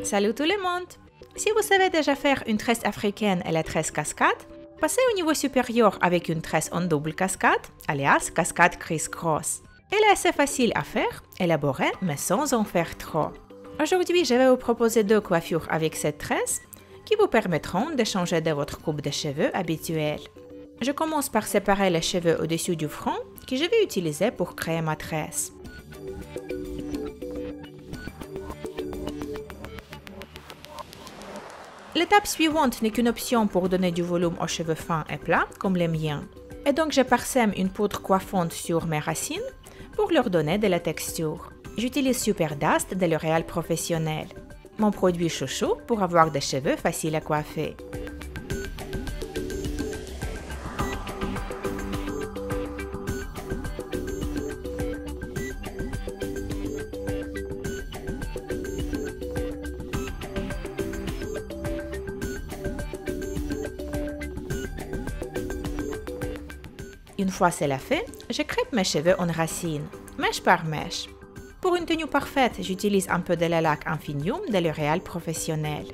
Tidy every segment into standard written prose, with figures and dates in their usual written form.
Salut tout le monde! Si vous savez déjà faire une tresse africaine et la tresse cascade, passez au niveau supérieur avec une tresse en double cascade, alias cascade criss-cross. Elle est assez facile à faire, élaborée, mais sans en faire trop. Aujourd'hui, je vais vous proposer 2 coiffures avec cette tresse qui vous permettront de changer de votre coupe de cheveux habituelle. Je commence par séparer les cheveux au-dessus du front que je vais utiliser pour créer ma tresse. L'étape suivante n'est qu'une option pour donner du volume aux cheveux fins et plats, comme les miens. Et donc je parsème une poudre coiffante sur mes racines pour leur donner de la texture. J'utilise Super Dust de L'Oréal Professionnel, mon produit chouchou pour avoir des cheveux faciles à coiffer. Une fois cela fait, je crêpe mes cheveux en racines, mèche par mèche. Pour une tenue parfaite, j'utilise un peu de la laque Infinium de L'Oréal Professionnel.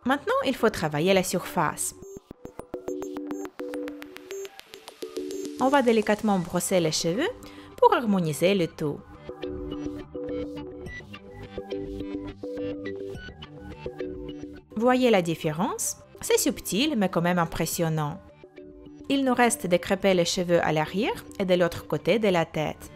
Maintenant, il faut travailler la surface. On va délicatement brosser les cheveux pour harmoniser le tout. Voyez la différence? C'est subtil mais quand même impressionnant. Il nous reste de crêper les cheveux à l'arrière et de l'autre côté de la tête.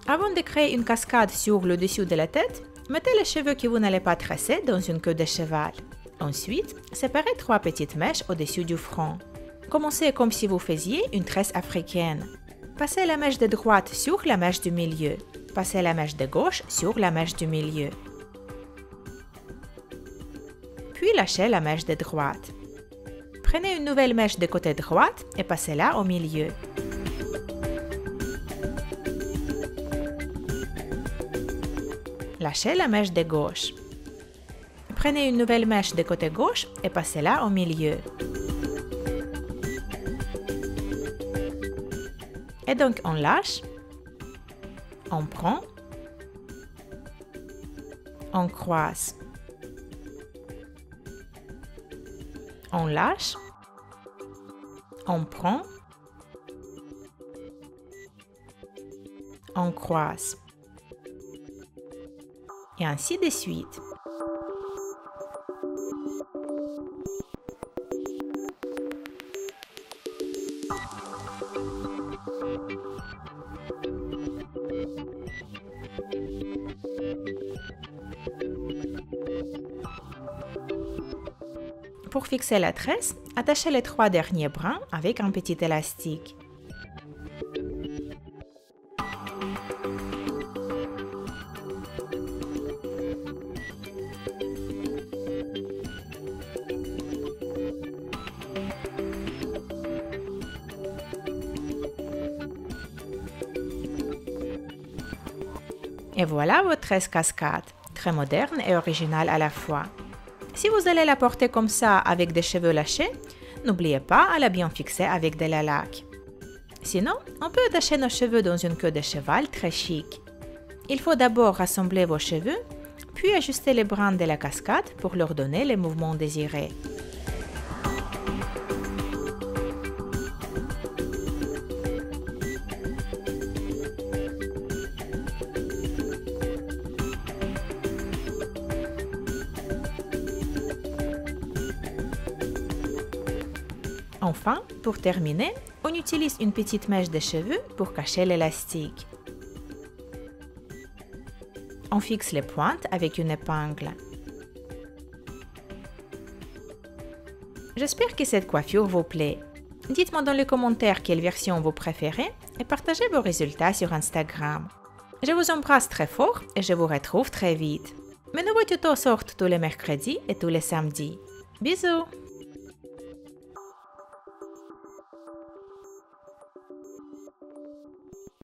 Avant de créer une cascade sur le dessus de la tête, mettez les cheveux que vous n'allez pas tresser dans une queue de cheval. Ensuite, séparez 3 petites mèches au-dessus du front. Commencez comme si vous faisiez une tresse africaine. Passez la mèche de droite sur la mèche du milieu. Passez la mèche de gauche sur la mèche du milieu. Puis lâchez la mèche de droite. Prenez une nouvelle mèche de côté droite et passez-la au milieu. Lâchez la mèche de gauche. Prenez une nouvelle mèche de côté gauche et passez-la au milieu. Et donc on lâche, on prend, on croise. On lâche, on prend, on croise. Et ainsi de suite. Pour fixer la tresse, attachez les 3 derniers brins avec un petit élastique. Et voilà votre tresse cascade, très moderne et originale à la fois. Si vous allez la porter comme ça avec des cheveux lâchés, n'oubliez pas à la bien fixer avec de la laque. Sinon, on peut attacher nos cheveux dans une queue de cheval très chic. Il faut d'abord rassembler vos cheveux, puis ajuster les brins de la cascade pour leur donner les mouvements désirés. Enfin, pour terminer, On utilise une petite mèche de cheveux pour cacher l'élastique. On fixe les pointes avec une épingle. J'espère que cette coiffure vous plaît. Dites-moi dans les commentaires quelle version vous préférez et partagez vos résultats sur Instagram. Je vous embrasse très fort et je vous retrouve très vite. Mes nouveaux tutos sortent tous les mercredis et tous les samedis. Bisous!